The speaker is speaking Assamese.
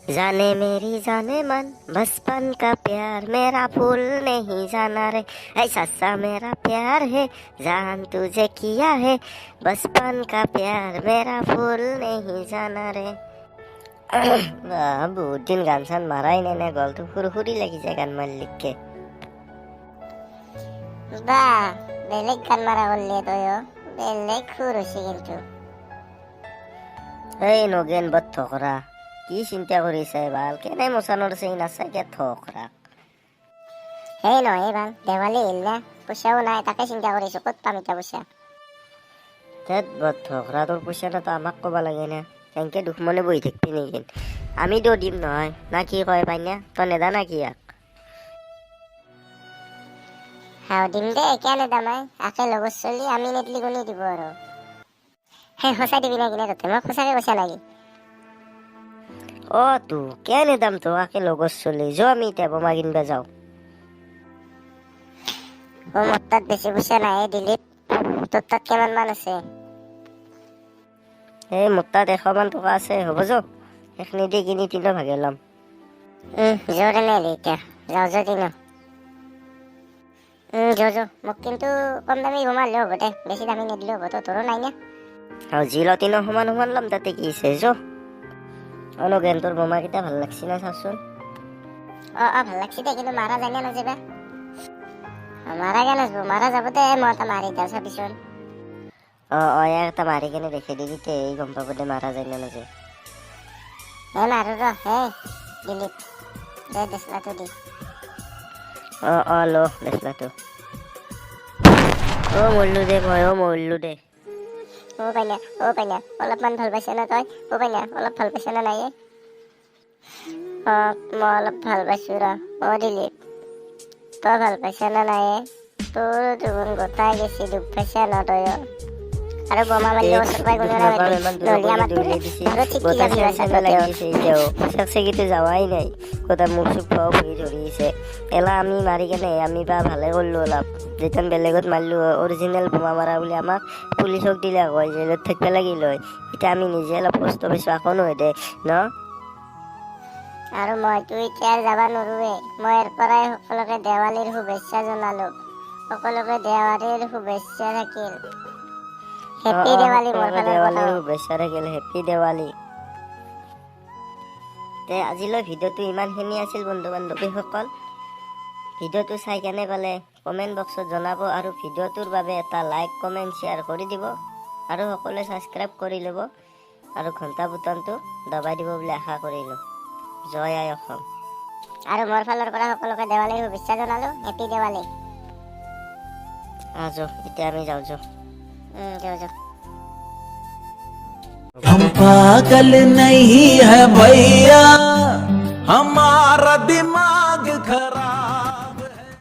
जाने मेरी जाने मन बचपन का प्यार मेरा फूल नहीं जाना रे ऐसा सा मेरा प्यार है जान तुझे किया है बचपन का प्यार मेरा फूल नहीं जाना रे बहुत दिन গান চান মাৰাই নাই নে গলটো ফুৰফুৰি লাগি যায় গান মাৰি লিখকে বা বেলেগ গান মাৰা কৰলে তো বেলেগ সুৰ হয়েছে কিন্তু এই নগেন বত থকৰা কি চিন্তা কৰিছে ভাল কেনে মোচানৰ চেই নাচাই কে থকৰা এই নহয় ভাল দেৱালী এল না পইচাও নাই তাকে চিন্তা কৰিছো ক'ত পাম এটা পইচা তেত বত থকৰা তোৰ পইচা তো আমাক ক'বা লাগে না এনেকে দুখমনে বহি থাকিবি নেকি আমি তো দিম নহয় না কি কয় পাইনা তই নেদা না কি ইয়াক হাও দিম দে কেন দামাই আকে লগত চলি আমি নেটলি গুনি দিব আৰু হে সঁচা দিবি না কিনে ততে মই সঁচাকে পইচা লাগে অ তো কেনে দাম তো আকে লগত চলি যো আমি এতিয়া বোমা কিনবা যাওঁ ও মোৰ তাত বেছি পইচা নাই দিলীপ তোৰ তাত কিমান মান আছে এই মোৰ তাত 100 মান টকা আছে হ'ব যো এখনি দি কিনি তিনিটা ভাগে ল'ম জোৰে নেলি এতিয়া যাওঁ যদি ন যো মোক কিন্তু কম দামী বোমা লৈ হ'ব দে বেছি দামী নিদিলেও হ'ব তোৰো নাই না আৰু যি ল তিনিও সমান সমান ল'ম তাতে কি আছে যো অনুজ্ঞান তোৰ বোমাকেইটা ভাল লাগছি না চাচোন ভাল লাগছি দে কিন্তু মাৰা যায় না নাযাবা মাৰা গা নাযাব মাৰা যাব দে মই এটা মাৰি দিওঁ চাবিচোন ইয়াক এটা মাৰি কেনে দেখি দিবি তে এই গম পাব দে মাৰা যায় না নাযায় মাৰো ৰ হে দিলীপ দে দেচলাটো দি ল দেচলাটো মৰিলো দে মই মৰিলো দে ও পাইনা অলপমান ভাল পাইছ না তই ও পাইনা অলপ ভাল পাইছ না নাই মই অলপ ভাল পাইছো ৰ দিলীপ তই ভাল পাইছ না নাই তোৰ জীৱন গোটাই গেছি দুখ পাইছ না তই আৰু বোমা মাৰিলে ওচৰ পাই গ'লে নহ'লে আমাৰ চাকচিকিটো যাৱাই নাই গোটা মুখ চুখ খোৱা ভৰি ধৰিছে এলা আমি মাৰি কেনে আমি বা ভালে কৰিলোঁ অলপ যেতিয়া বেলেগত মাৰিলোঁ অৰিজিনেল বোমা মাৰা বুলি আমাক পুলিচক দিলে হয় জেলত থাকিব লাগিল হয় এতিয়া আমি নিজে অলপ কষ্ট পাইছোঁ আকৌ নহয় দে ন আৰু মইতো এতিয়া যাব নোৱাৰোৱে মই ইয়াৰ পৰাই সকলোকে দেৱালীৰ শুভেচ্ছা জনালোঁ সকলোকে দেৱালীৰ শুভেচ্ছা থাকিল হেপী দেৱালী মোৰ ফালৰ পৰা শুভেচ্ছা থাকিল হেপী দেৱালী তে আজিলৈ ভিডিঅ'টো ইমানখিনি আছিল বন্ধু বান্ধৱীসকল ভিডিঅ'টো চাই কেনে পালে কমেণ্ট বক্সত জনাব আৰু ভিডিঅ'টোৰ বাবে এটা লাইক কমেণ্ট শ্বেয়াৰ কৰি দিব আৰু সকলোৱে ছাবস্ক্ৰাইব কৰি ল'ব আৰু ঘণ্টা বুটামটো দবাই দিব বুলি আশা কৰিলোঁ জয় আই অসম আৰু মোৰ ফালৰ পৰা সকলোকে দেৱালীৰ শুভেচ্ছা জনালোঁ হেপী দেৱালী এতিয়া আমি যাওঁ যাওঁ हम पागल नहीं है भैया हमारा दिमाग